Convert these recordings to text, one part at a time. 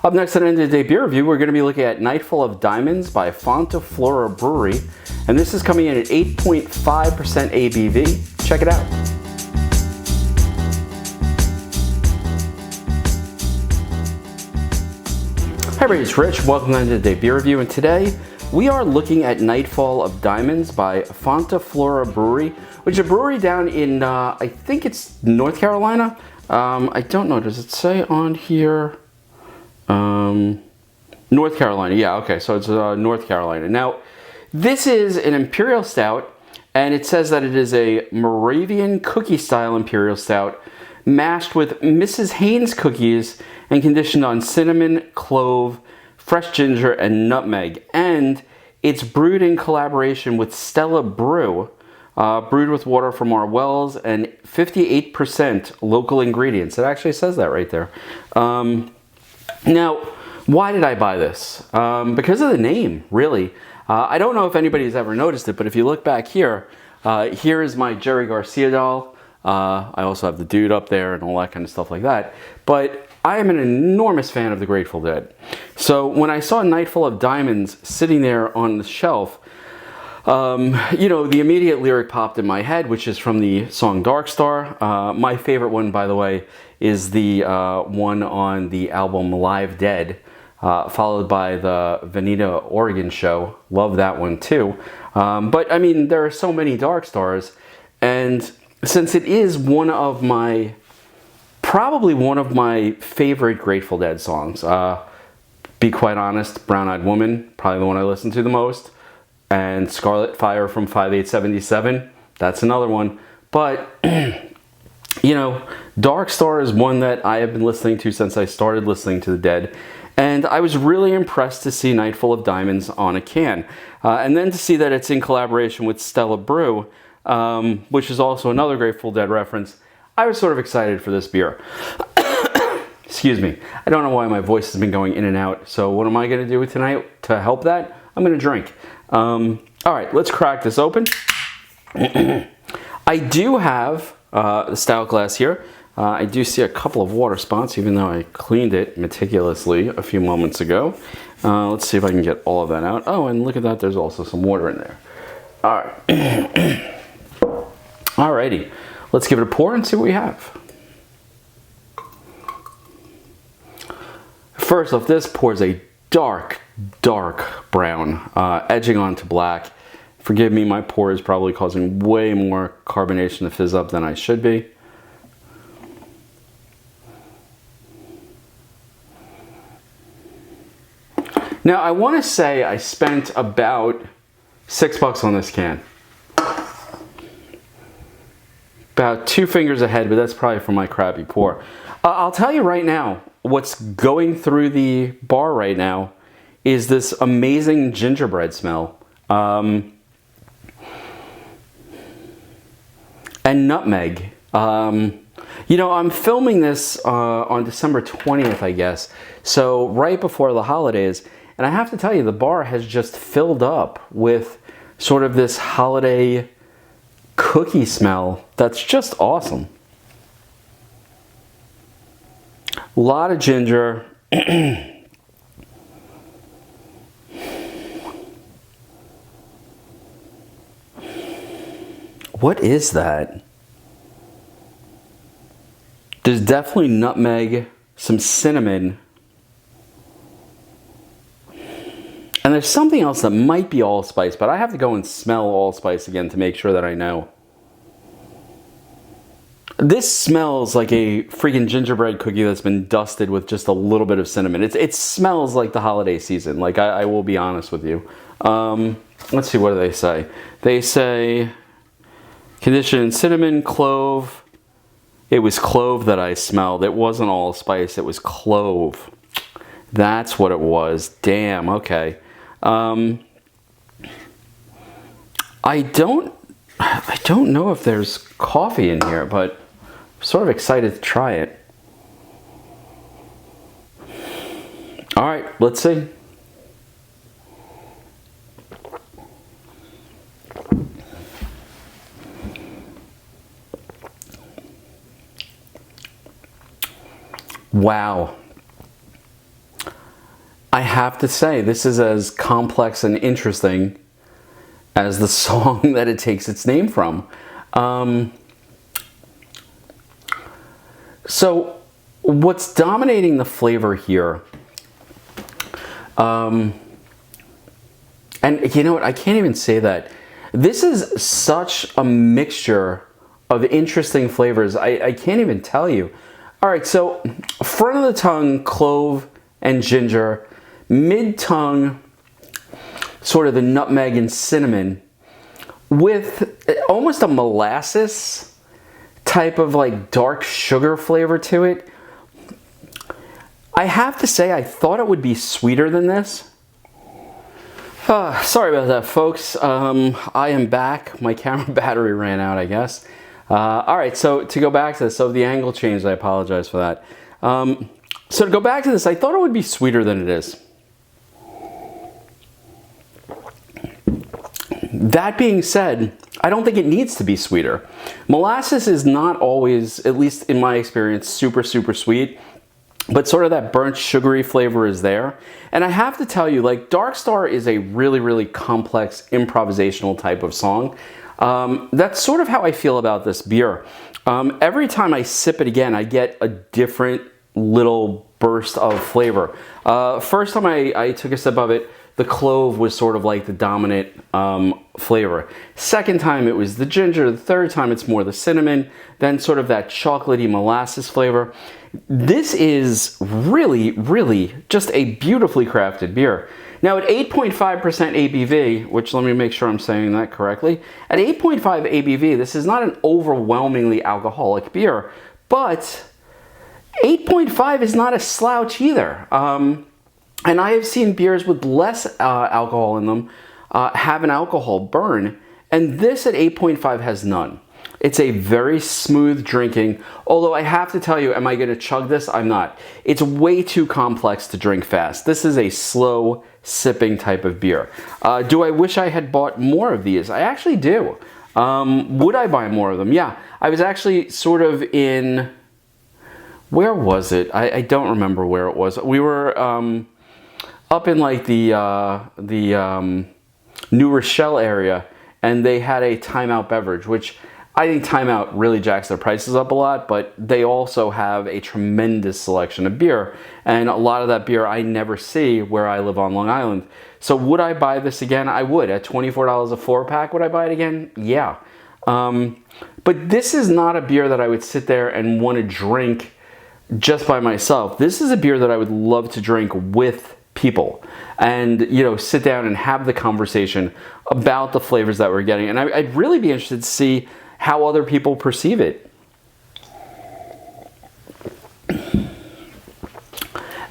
Up next on End of the Day Beer Review, we're going to be looking at Nightfall of Diamonds by Fonta, Flora Brewery. And this is coming in at 8.5% ABV. Check it out. Hi everybody, it's Rich. Welcome to End of the Day Beer Review. And today we are looking at Nightfall of Diamonds by Fonta, Flora Brewery, which is a brewery down in, I think it's North Carolina. I don't know. Does it say on here? North Carolina. Yeah, okay. So it's North Carolina. Now, this is an Imperial Stout, and it says that it is a Moravian cookie-style Imperial Stout mashed with Mrs. Haynes cookies and conditioned on cinnamon, clove, fresh ginger, and nutmeg. And it's brewed in collaboration with Stella Brew, brewed with water from our wells and 58% local ingredients. It actually says that right there. Now, why did I buy this? Because of the name, really. I don't know if anybody's ever noticed it, but if you look back here, here is my Jerry Garcia doll. I also have the dude up there and all that kind of stuff like that. But I am an enormous fan of the Grateful Dead. So when I saw Nightfall of Diamonds sitting there on the shelf, you know, the immediate lyric popped in my head, which is from the song Dark Star. My favorite one, by the way, is the one on the album Live Dead, followed by the Veneta, Oregon show. Love that one too. But I mean, there are so many Dark Stars, and since it is probably one of my favorite Grateful Dead songs, be quite honest, Brown Eyed Woman, probably the one I listen to the most, and Scarlet Fire from 5877, that's another one. But you know, Dark Star is one that I have been listening to since I started listening to the Dead, and I was really impressed to see Nightfall of Diamonds on a can, and then to see that it's in collaboration with Stella Brew, which is also another Grateful Dead reference. I was sort of excited for this beer. Excuse me. I don't know why my voice has been going in and out, so what am I going to do tonight to help that? I'm going to drink. All right, let's crack this open. I do have the stout glass here. I do see a couple of water spots, even though I cleaned it meticulously a few moments ago. Let's see if I can get all of that out. Oh, and look at that, there's also some water in there. All right. Alrighty, let's give it a pour and see what we have. First off, this pours a dark brown, edging onto black. Forgive me, my pour is probably causing way more carbonation to fizz up than I should be. Now, I want to say I spent about $6 on this can. About 2 fingers ahead, but that's probably from my crappy pour. I'll tell you right now, what's going through the bar right now is this amazing gingerbread smell. And nutmeg. You know, I'm filming this on December 20th, I guess. So right before the holidays. And I have to tell you, the bar has just filled up with sort of this holiday cookie smell that's just awesome. A lot of ginger. What is that? There's definitely nutmeg, some cinnamon, and there's something else that might be allspice, but I have to go and smell allspice again to make sure that I know. This smells like a freaking gingerbread cookie that's been dusted with just a little bit of cinnamon. It smells like the holiday season, like I will be honest with you. Let's see, what do they say? They say conditioned cinnamon, clove. It was clove that I smelled. It wasn't allspice, it was clove. That's what it was. Damn, okay. I don't know if there's coffee in here, but I'm sort of excited to try it. All right, let's see. Wow. I have to say, this is as complex and interesting as the song that it takes its name from. So what's dominating the flavor here, and you know what, I can't even say that. This is such a mixture of interesting flavors, I can't even tell you. All right, so front of the tongue, clove and ginger. Mid-tongue, sort of the nutmeg and cinnamon, with almost a molasses type of like dark sugar flavor to it. I have to say, I thought it would be sweeter than this. Sorry about that, folks. I am back. My camera battery ran out, I guess. All right, so to go back to this, so the angle changed, I apologize for that. So to go back to this, I thought it would be sweeter than it is. That being said, I don't think it needs to be sweeter. Molasses is not always, at least in my experience, super, super sweet, but sort of that burnt sugary flavor is there. And I have to tell you, like, Dark Star is a really, really complex improvisational type of song. That's sort of how I feel about this beer. Every time I sip it again, I get a different little burst of flavor. First time I took a sip of it, the clove was sort of like the dominant flavor. Second time it was the ginger. The third time it's more the cinnamon. Then sort of that chocolatey molasses flavor. This is really, really just a beautifully crafted beer. Now at 8.5% ABV, which let me make sure I'm saying that correctly. At 8.5 ABV, this is not an overwhelmingly alcoholic beer, but 8.5 is not a slouch either. And I have seen beers with less alcohol in them have an alcohol burn, and this at 8.5 has none. It's a very smooth drinking, although I have to tell you, am I going to chug this? I'm not. It's way too complex to drink fast. This is a slow sipping type of beer. Do I wish I had bought more of these? I actually do. Would I buy more of them? Yeah. I was actually sort of in... Where was it? I don't remember where it was. We were... up in like the New Rochelle area, and they had a timeout beverage, which I think timeout really jacks their prices up a lot, but they also have a tremendous selection of beer, and a lot of that beer I never see where I live on Long Island. So would I buy this again? I would. At $24 a 4-pack, would I buy it again? Yeah. But this is not a beer that I would sit there and want to drink just by myself. This is a beer that I would love to drink with people and, you know, sit down and have the conversation about the flavors that we're getting. And I'd really be interested to see how other people perceive it.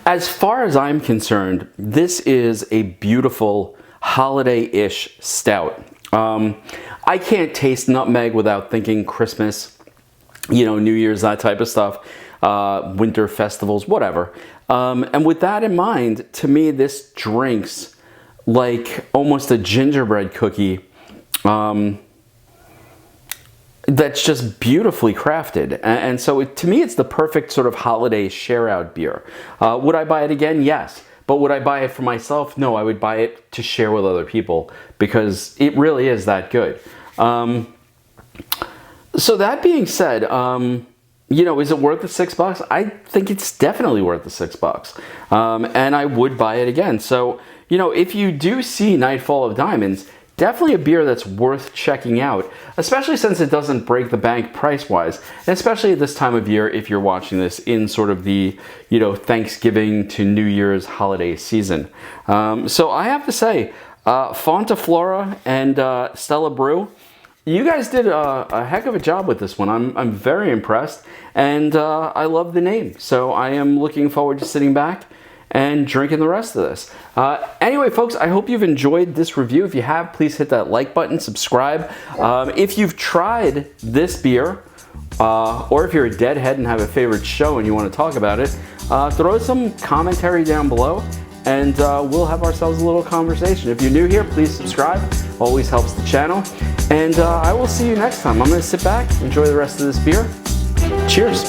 As far as I'm concerned, this is a beautiful holiday-ish stout. I can't taste nutmeg without thinking Christmas, you know, New Year's, that type of stuff, winter festivals, whatever. And with that in mind, to me, this drinks like almost a gingerbread cookie that's just beautifully crafted. And so to me, it's the perfect sort of holiday share-out beer. Would I buy it again? Yes. But would I buy it for myself? No, I would buy it to share with other people because it really is that good. So that being said, you know, is it worth the $6? I think it's definitely worth the $6. And I would buy it again. So, you know, if you do see Nightfall of Diamonds, definitely a beer that's worth checking out, especially since it doesn't break the bank price-wise, and especially at this time of year if you're watching this in sort of the, you know, Thanksgiving to New Year's holiday season. So I have to say, Fonta, Flora, and Stella Brew, you guys did a heck of a job with this one. I'm very impressed, and I love the name. So I am looking forward to sitting back and drinking the rest of this. Anyway, folks, I hope you've enjoyed this review. If you have, please hit that like button, subscribe. If you've tried this beer, or if you're a deadhead and have a favorite show and you want to talk about it, throw some commentary down below, and we'll have ourselves a little conversation. If you're new here, please subscribe. Always helps the channel. And I will see you next time. I'm going to sit back, enjoy the rest of this beer. Cheers.